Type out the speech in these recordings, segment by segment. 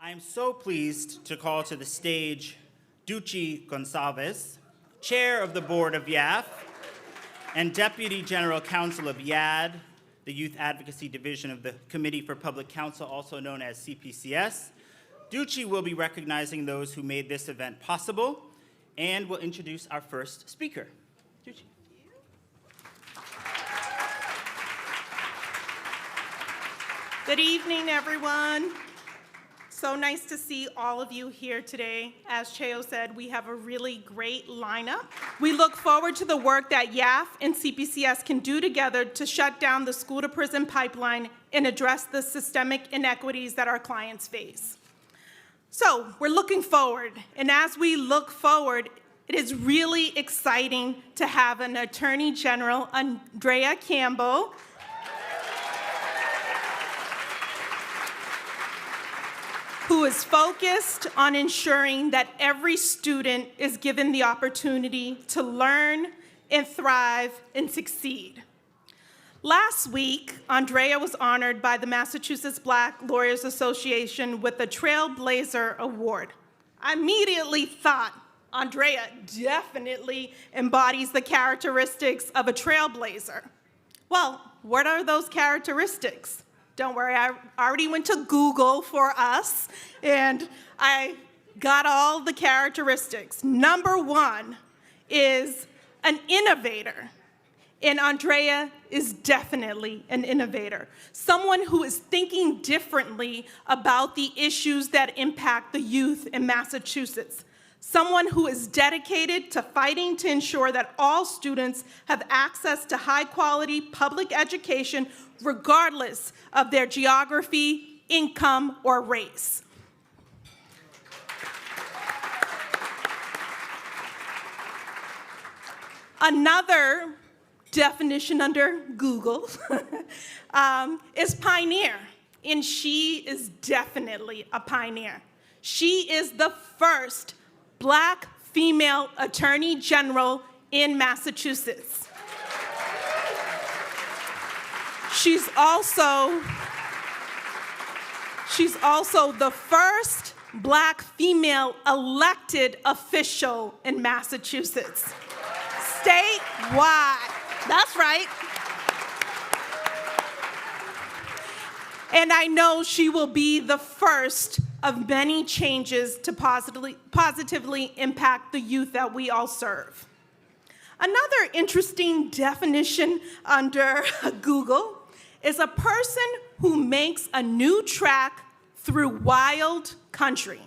I am so pleased to call to the stage Ducci Gonçalves, Chair of the Board of YAF and Deputy General Counsel of YAD, the Youth Advocacy Division of the Committee for Public Counsel, also known as CPCS. Ducci will be recognizing those who made this event possible and will introduce our first speaker. Ducci. Good evening, everyone. So nice to see all of you here today. As Cheo said, we have a really great lineup. We look forward to the work that YAF and CPCS can do together to shut down the school-to-prison pipeline and address the systemic inequities that our clients face. So we're looking forward, and as we look forward, it is really exciting to have an Attorney General, Andrea Campbell, who is focused on ensuring that every student is given the opportunity to learn and thrive and succeed. Last week, Andrea was honored by the Massachusetts Black Lawyers Association with the Trailblazer Award. I immediately thought, Andrea definitely embodies the characteristics of a trailblazer. Well, what are those characteristics? Don't worry, I already went to Google for us, and I got all the characteristics. Number one is an innovator, and Andrea is definitely an innovator. Someone who is thinking differently about the issues that impact the youth in Massachusetts. Someone who is dedicated to fighting to ensure that all students have access to high-quality public education regardless of their geography, income, or race. Another definition under Google is pioneer, and she is definitely a pioneer. She is the first Black female Attorney General in Massachusetts. She's also the first Black female elected official in Massachusetts, statewide. That's right. And I know she will be the first of many changes to positively impact the youth that we all serve. Another interesting definition under Google is a person who makes a new track through wild country.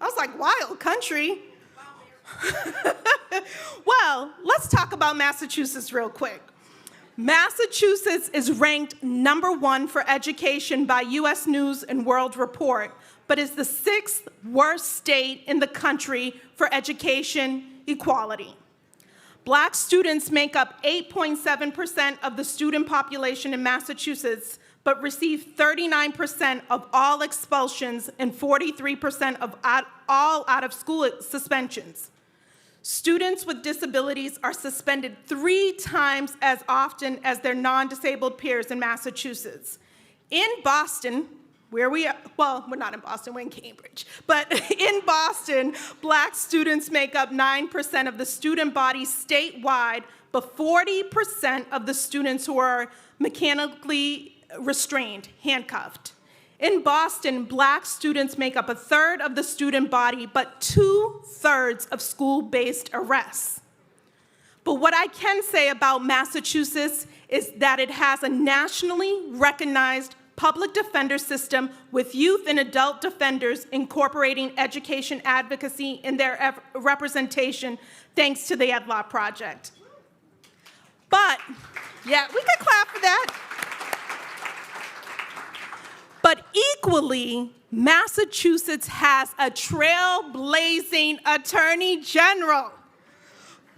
I was like, wild country? Well, let's talk about Massachusetts real quick. Massachusetts is ranked #1 for education by US News and World Report, but is the 6th worst state in the country for education equality. Black students make up 8.7% of the student population in Massachusetts, but receive 39% of all expulsions and 43% of all out-of-school suspensions. Students with disabilities are suspended 3 times as often as their non-disabled peers in Massachusetts. In Boston, where we are, well, we're not in Boston, we're in Cambridge, but in Boston, Black students make up 9% of the student body statewide, but 40% of the students who are mechanically restrained, handcuffed. In Boston, Black students make up 1/3 of the student body, but 2/3 of school-based arrests. But what I can say about Massachusetts is that it has a nationally recognized public defender system with youth and adult defenders incorporating education advocacy in their representation thanks to the Ed Law Project. But, yeah, we could clap for that. But equally, Massachusetts has a trailblazing Attorney General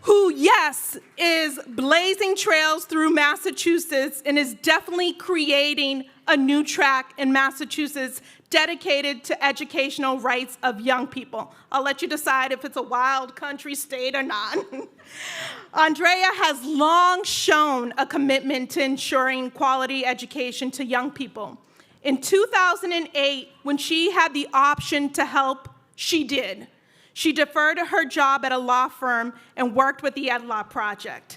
who, yes, is blazing trails through Massachusetts and is definitely creating a new track in Massachusetts dedicated to educational rights of young people. I'll let you decide if it's a wild country state or not. Andrea has long shown a commitment to ensuring quality education to young people. In 2008, when she had the option to help, she did. She deferred to her job at a law firm and worked with the Ed Law Project.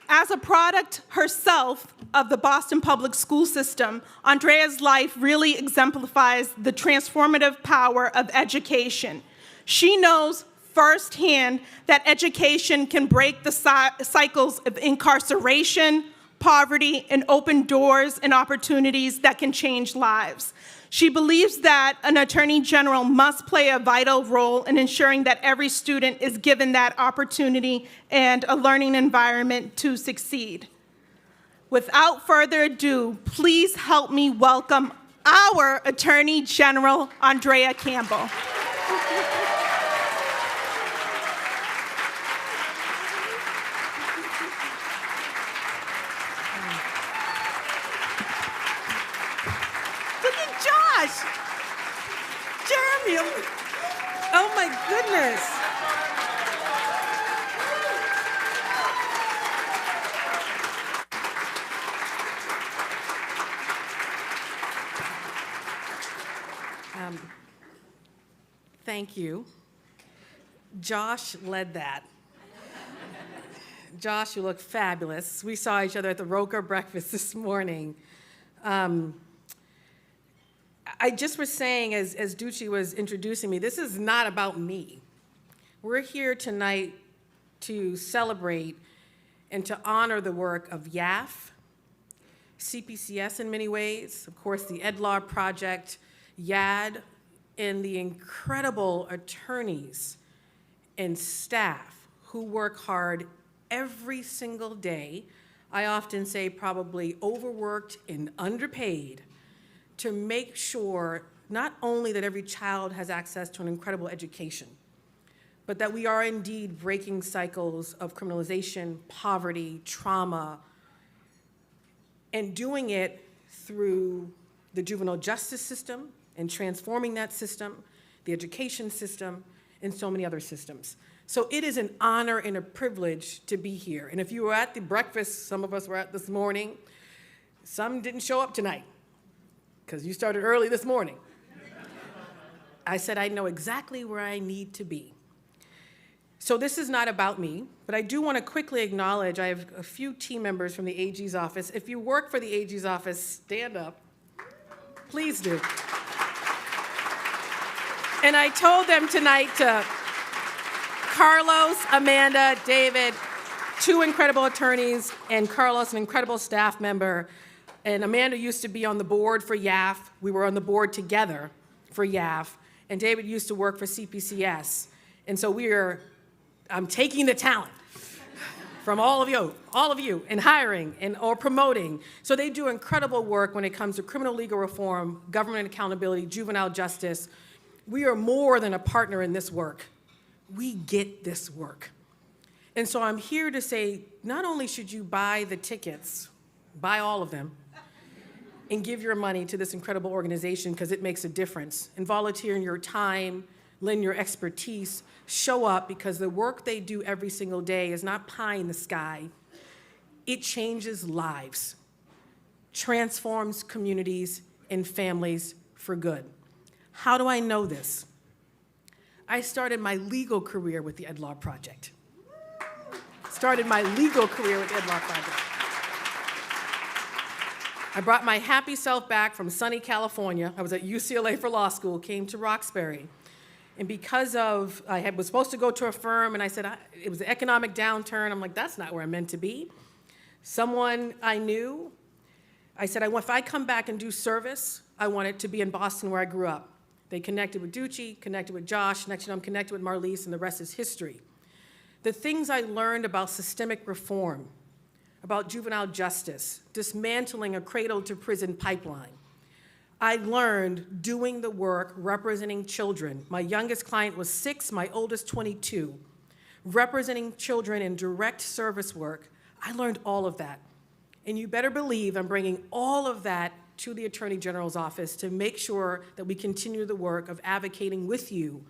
As a product herself of the Boston public school system, Andrea's life really exemplifies the transformative power of education. She knows firsthand that education can break the cycles of incarceration, poverty, and open doors and opportunities that can change lives. She believes that an attorney general must play a vital role in ensuring that every student is given that opportunity and a learning environment to succeed. Without further ado, please help me welcome our Attorney General, Andrea Campbell. Jeremy, oh my goodness. Thank you. Josh led that. Josh, you look fabulous. We saw each other at the Roker breakfast this morning. I just was saying, as Ducci was introducing me, this is not about me. We're here tonight to celebrate and to honor the work of YAF, CPCS in many ways, of course, the Ed Law Project, YAD, and the incredible attorneys and staff who work hard every single day. I often say probably overworked and underpaid to make sure not only that every child has access to an incredible education, but that we are indeed breaking cycles of criminalization, poverty, trauma, and doing it through the juvenile justice system and transforming that system, the education system, and so many other systems. So it is an honor and a privilege to be here. And if you were at the breakfast some of us were at this morning, some didn't show up tonight, because you started early this morning. I said I know exactly where I need to be. So this is not about me, but I do want to quickly acknowledge I have a few team members from the AG's office. If you work for the AG's office, stand up. Please do. And I told them tonight to Carlos, Amanda, David, two incredible attorneys, and Carlos, an incredible staff member. And Amanda used to be on the board for YAF. We were on the board together for YAF. And David used to work for CPCS. And so I'm taking the talent from all of you, in hiring or promoting. So they do incredible work when it comes to criminal legal reform, government accountability, juvenile justice. We are more than a partner in this work. We get this work. And so I'm here to say, not only should you buy the tickets, buy all of them, and give your money to this incredible organization because it makes a difference, and volunteer in your time, lend your expertise, show up because the work they do every single day is not pie in the sky. It changes lives, transforms communities and families for good. How do I know this? I started my legal career with the Ed Law Project. I brought my happy self back from sunny California. I was at UCLA for law school, came to Roxbury. And because I was supposed to go to a firm, and I said, it was an economic downturn. I'm like, that's not where I'm meant to be. Someone I knew, I said, if I come back and do service, I want it to be in Boston where I grew up. They connected with Ducci, connected with Josh, next thing I'm connected with Marlise, and the rest is history. The things I learned about systemic reform, about juvenile justice, dismantling a cradle-to-prison pipeline, I learned doing the work, representing children. My youngest client was 6, my oldest 22. Representing children in direct service work, I learned all of that. And you better believe I'm bringing all of that to the Attorney General's office to make sure that we continue the work of advocating with you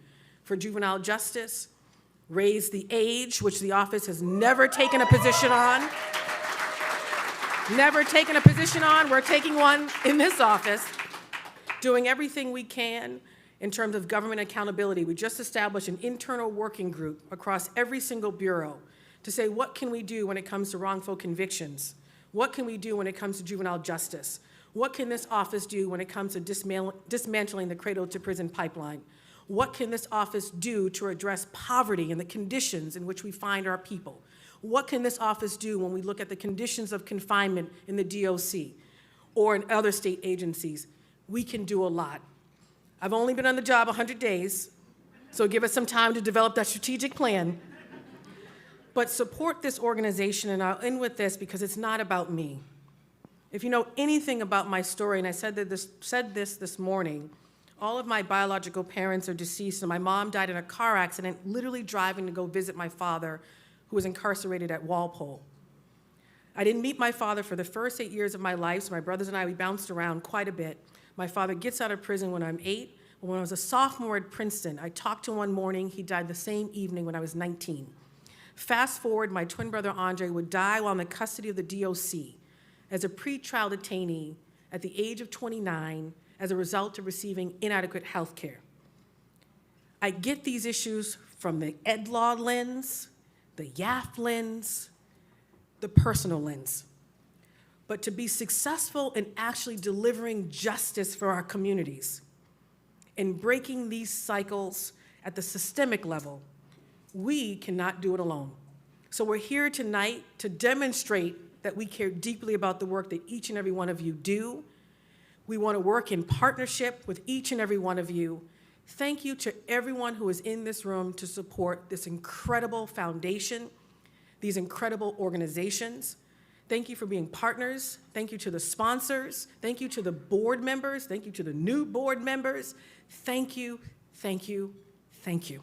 for juvenile justice, raise the age, which the office has never taken a position on. Never taken a position on. We're taking one in this office, doing everything we can in terms of government accountability. We just established an internal working group across every single bureau to say, what can we do when it comes to wrongful convictions? What can we do when it comes to juvenile justice? What can this office do when it comes to dismantling the cradle-to-prison pipeline? What can this office do to address poverty and the conditions in which we find our people? What can this office do when we look at the conditions of confinement in the DOC or in other state agencies? We can do a lot. I've only been on the job 100 days, so give us some time to develop that strategic plan. But support this organization, and I'll end with this because it's not about me. If you know anything about my story, and I said this morning, all of my biological parents are deceased, and my mom died in a car accident, literally driving to go visit my father, who was incarcerated at Walpole. I didn't meet my father for the first 8 years of my life, so my brothers and I, we bounced around quite a bit. My father gets out of prison when I'm 8. When I was a sophomore at Princeton, I talked to him one morning. He died the same evening when I was 19. Fast forward, my twin brother Andre would die while in the custody of the DOC as a pretrial detainee at the age of 29 as a result of receiving inadequate health care. I get these issues from the ed law lens, the YAF lens, the personal lens. But to be successful in actually delivering justice for our communities and breaking these cycles at the systemic level, we cannot do it alone. So we're here tonight to demonstrate that we care deeply about the work that each and every one of you do. We want to work in partnership with each and every one of you. Thank you to everyone who is in this room to support this incredible foundation, these incredible organizations. Thank you for being partners. Thank you to the sponsors. Thank you to the board members. Thank you to the new board members. Thank you, thank you, thank you.